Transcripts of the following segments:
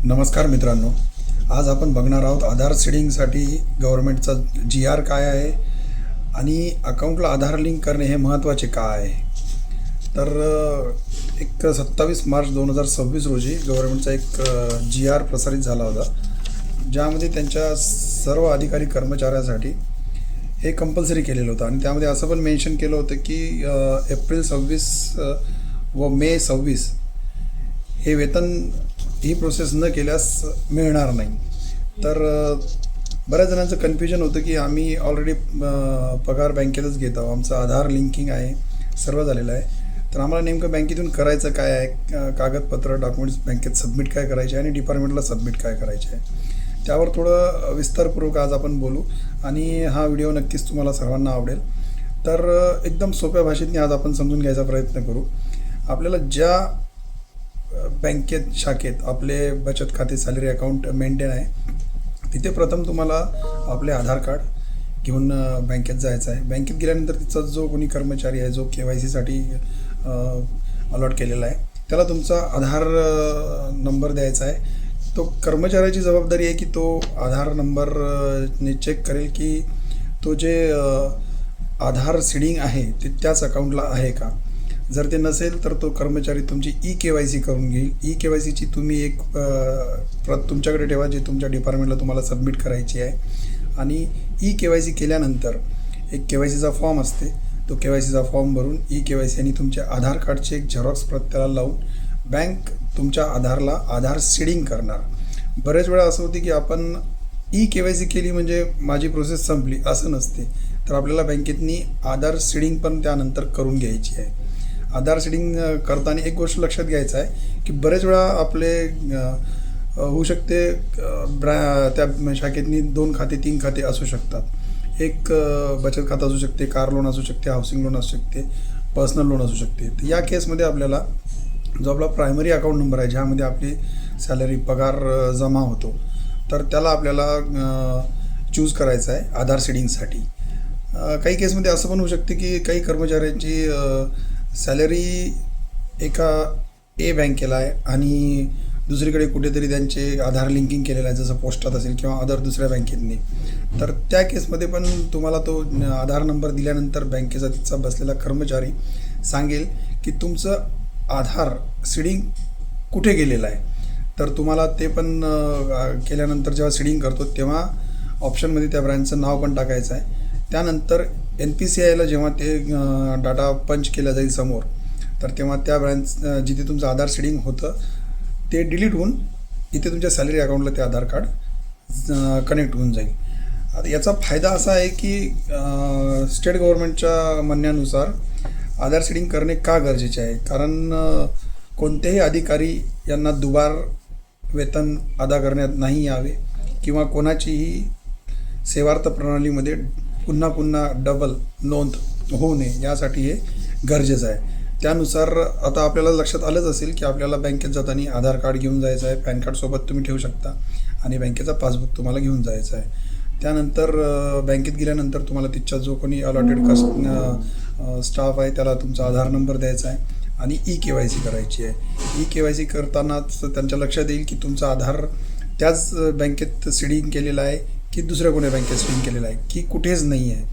नमस्कार मित्रांनो, आज आपण बघणार आहोत आधार सीडिंगसाठी गव्हर्नमेंटचा GR काय आहे आणि अकाउंटला आधार लिंक करणे हे महत्त्वाचे का आहे. तर एक 27 मार्च 2026 रोजी गव्हर्नमेंटचा एक GR प्रसारित झाला होता, ज्यामध्ये त्यांच्या सर्व अधिकारी कर्मचाऱ्यांसाठी हे कंपल्सरी केलेलं होतं. आणि त्यामध्ये असं पण मेन्शन केलं होतं की एप्रिल 26 व मे 26 हे वेतन ही प्रोसेस न केल्यास मिळणार नाही. तर बऱ्याच जणांचं कन्फ्युजन होतं की आम्ही ऑलरेडी पगार बँकेतच घेत आहोत, आमचं आधार लिंकिंग आहे, सर्व झालेलं आहे, तर आम्हाला नेमकं बँकेतून करायचं काय आहे, कागदपत्र डॉक्युमेंट्स बँकेत सबमिट काय करायचे आणि डिपार्टमेंटला सबमिट काय करायचे आहे, त्यावर थोडं विस्तारपूर्वक आज आपण बोलू. आणि हा व्हिडिओ नक्कीच तुम्हाला सर्वांना आवडेल. तर एकदम सोप्या भाषेतनी आज आपण समजून घ्यायचा प्रयत्न करू. आपल्याला ज्या बँकेत शाखेत आपले बचत खाते सॅलरी अकाउंट मेंटेन आहे, तिथे प्रथम तुम्हाला आपले आधार कार्ड घेऊन बँकेत जायचं आहे. बँकेत गेल्यानंतर तिचा जो कोणी कर्मचारी आहे, जो KYCसाठी अलॉट केलेला आहे, त्याला तुमचा आधार नंबर द्यायचा आहे. तो कर्मचाऱ्याची जबाबदारी आहे की तो आधार नंबरने चेक करेल की तो जे आधार सीडिंग आहे ते त्याच अकाउंटला आहे का. जर ते नसेल तर तो कर्मचारी तुमची KYC करून घेईल. KYCची तुम्ही एक प्रत तुमच्याकडे ठेवा, जी तुमच्या डिपार्टमेंटला तुम्हाला सबमिट करायची आहे. आणि KYC केल्यानंतर एक KYCचा फॉर्म असते, तो KYCचा फॉर्म भरून KYC आणि तुमच्या आधार कार्डची एक झेरॉक्स प्रत त्याला लावून बँक तुमच्या आधारला आधार सीडिंग करणार. बरेच वेळा असं होते की आपण KYC केली म्हणजे माझी प्रोसेस संपली, असं नसते. तर आपल्याला बँकेतनी आधार सीडिंग पण त्यानंतर करून घ्यायची आहे. आधार सीडिंग करताना एक गोष्ट लक्षात घ्यायचं आहे की बरेच वेळा आपले होऊ शकते त्या शाखेतनी 2 खाते 3 खाते असू शकतात. एक बचत खातं असू शकते, कार लोन असू शकते, हाऊसिंग लोन असू शकते, पर्सनल लोन असू शकते. तर या केसमध्ये आपल्याला जो आपला प्रायमरी अकाउंट नंबर आहे, ज्यामध्ये आपली सॅलरी पगार जमा होतो, तर त्याला आपल्याला चूज करायचं आहे आधार सीडिंगसाठी. काही केसमध्ये असं पण होऊ शकते की काही कर्मचाऱ्यांची सॅलरी एका बँकेला आहे आणि दुसरीकडे कुठेतरी त्यांचे आधार लिंकिंग केलेलं आहे, जसं पोस्टात असेल किंवा अदर दुसऱ्या बँकेतनी. तर त्या केसमध्ये पण तुम्हाला तो आधार नंबर दिल्यानंतर बँकेचा तिचा बसलेला कर्मचारी सांगेल की तुमचं आधार सीडिंग कुठे गेलेलं आहे. तर तुम्हाला ते पण केल्यानंतर जेव्हा सीडिंग करतो तेव्हा ऑप्शनमध्ये त्या ब्रँचचं नाव पण टाकायचं आहे. त्यानंतर NPCIला जेव्हा ते डाटा पंच केला जाईल समोर, तर तेव्हा त्या ब्रँच जिथे तुमचं आधार सीडिंग होतं ते डिलीट होऊन इथे तुमच्या सॅलरी अकाउंटला ते आधार कार्ड कनेक्ट होऊन जाईल. आता याचा फायदा असा आहे की स्टेट गव्हर्नमेंटच्या म्हणण्यानुसार आधार सीडिंग करणे का गरजेचे आहे, कारण कोणतेही अधिकारी यांना दुबार वेतन अदा करण्यात नाही यावे किंवा कोणाचीही सेवार्थ प्रणालीमध्ये पुन्हा पुन्हा डबल नोंद होऊ नये, यासाठी हे गरजेचं आहे. त्यानुसार आता आपल्याला लक्षात आलंच असेल की आपल्याला बँकेत जाताना आधार कार्ड घेऊन जायचं आहे, पॅन कार्ड सोबत तुम्ही ठेवू शकता आणि बँकेचा पासबुक तुम्हाला घेऊन जायचं आहे. त्यानंतर बँकेत गेल्यानंतर तुम्हाला तिथचा जो कोणी अलॉटेड स्टाफ आहे त्याला तुमचा आधार नंबर द्यायचा आहे आणि KYC करायची आहे. KYC करतानाच त्यांच्या लक्षात येईल की तुमचा आधार त्याच बँकेत सीडिंग केलेला आहे की दुसऱ्या कोण्या बँकेत सीडिंग केलेलं आहे की कुठेच नाही आहे.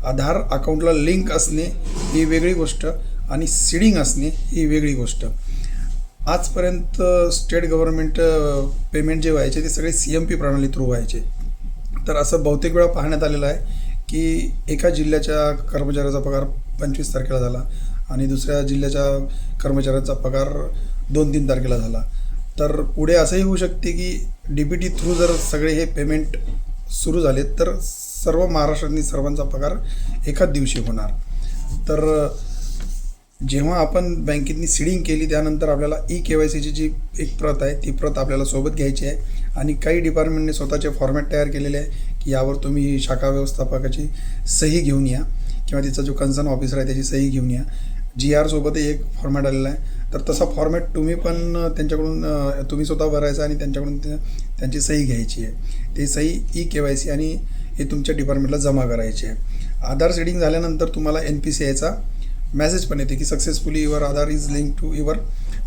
आधार अकाउंटला लिंक असणे ही वेगळी गोष्ट आणि सीडिंग असणे ही वेगळी गोष्ट. आजपर्यंत स्टेट गव्हर्नमेंट पेमेंट जे व्हायचे ते सगळे CMP प्रणाली थ्रू व्हायचे. तर असं बहुतेक वेळा पाहण्यात आलेलं आहे की एका जिल्ह्याच्या कर्मचाऱ्याचा पगार 25 तारखेला झाला आणि दुसऱ्या जिल्ह्याच्या कर्मचाऱ्याचा पगार 2-3 तारखेला झाला. तर पुढे असंही होऊ शकते की DBT थ्रू जर सगळे हे पेमेंट सुरू झाले तर सर्व महाराष्ट्रातनी सर्वांचा पगार एकाच दिवशी होणार. तर जेव्हा आपण बँकेतनी सीडिंग केली त्यानंतर आपल्याला KYCची जी एक प्रत आहे ती प्रत आपल्याला सोबत घ्यायची आहे. आणि काही डिपार्टमेंटने स्वतःचे फॉर्मॅट तयार केलेले आहे की यावर तुम्ही शाखा व्यवस्थापकाची सही घेऊन या किंवा तिचा जो कन्सर्न ऑफिसर आहे त्याची सही घेऊन या. GR सोबतही एक फॉर्मॅट आलेला आहे. तर तसा फॉर्मॅट तुम्ही पण त्यांच्याकडून तुम्ही स्वतः भरायचा आणि त्यांच्याकडून त्यांची सही घ्यायची आहे. ते सही KYC आणि हे तुमच्या डिपार्टमेंटला जमा करायचे आहे. आधार सीडिंग झाल्यानंतर तुम्हाला NPCIचा मेसेज पण येते की successfully your Aadhaar is link to your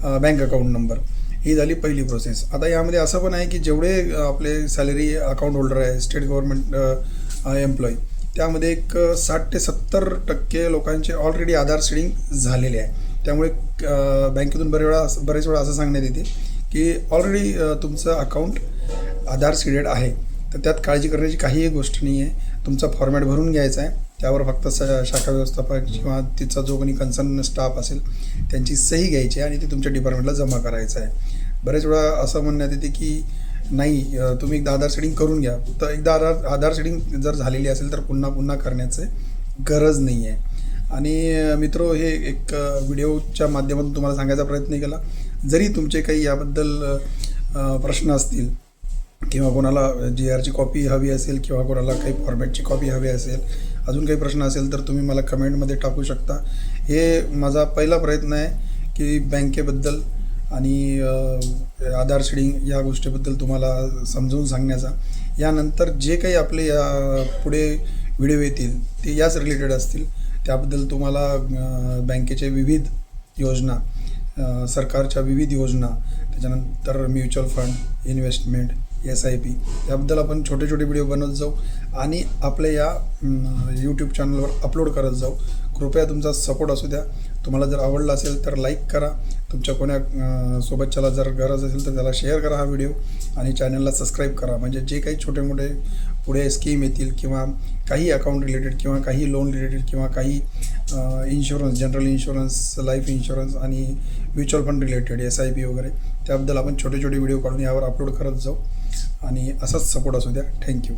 bank account number. ही झाली पहिली प्रोसेस. आता यामध्ये असं पण आहे की जेवढे आपले सॅलरी अकाउंट होल्डर आहे स्टेट गव्हर्नमेंट एम्प्लॉई, त्यामध्ये एक 60 ते 70% लोकांचे ऑलरेडी आधार सीडिंग झालेले आहे. त्यामुळे बँकेतून बरेच वेळा असं सांगण्यात येते की ऑलरेडी तुमचं अकाउंट आधार सीडेड आहे. तर त्यात काळजी करण्याची काहीही गोष्ट नाही आहे. तुमचा फॉर्मॅट भरून घ्यायचा आहे, त्यावर फक्त शाखा व्यवस्थापक किंवा तिचा जो कोणी कन्सर्न स्टाफ असेल त्यांची सही घ्यायची आहे आणि ते तुमच्या डिपार्टमेंटला जमा करायचं आहे. बरेच वेळा असं म्हणण्यात येते की नाही, तुम्ही एकदा आधार सीडिंग करून घ्या. तर एकदा आधार सीडिंग जर झालेली असेल तर पुन्हा करण्याचं गरज नाही आहे. आणि मित्रो, हे एक व्हिडिओच्या माध्यमातून तुम्हाला सांगायचा प्रयत्न केला. जरी तुमचे काही याबद्दल प्रश्न असतील किंवा कोणाला GRची कॉपी हवी असेल किंवा कोणाला काही फॉर्मॅटची कॉपी हवी असेल, अजून काही प्रश्न असेल तर तुम्ही मला कमेंटमध्ये टाकू शकता. हे माझा पहिला प्रयत्न आहे की बँकेबद्दल आणि आधार सीडिंग या गोष्टीबद्दल तुम्हाला समजून सांगण्याचा. यानंतर जे काही आपले या पुढे व्हिडिओ येतील ते याच रिलेटेड असतील. त्याबद्दल तुम्हाला बँकेचे विविध योजना, सरकारच्या विविध योजना, त्याच्यानंतर म्युच्युअल फंड, इन्व्हेस्टमेंट, SIP याबद्दल आपण छोटे व्हिडिओ बनवत जाऊ आणि आपल्या या यूट्यूब चॅनलवर अपलोड करत जाऊ. कृपया तुमचा सपोर्ट असू द्या. तुम्हाला जर आवडला असेल तर लाईक करा. तुमच्या कोण्या सोबतच्याला जर गरज असेल तर त्याला शेअर करा हा व्हिडिओ आणि चॅनलला सबस्क्राईब करा. म्हणजे जे काही छोटे मोठे पुढे स्कीम येतील किंवा काही अकाउंट रिलेटेड किंवा काही लोन रिलेटेड किंवा काही insurance, general insurance, life insurance आणि म्युच्युअल फंड रिलेटेड SIP वगैरे, त्याबद्दल आपण छोटे व्हिडिओ काढून यावर अपलोड करत जाऊ आणि असाच सपोर्ट असू द्या. थँक्यू.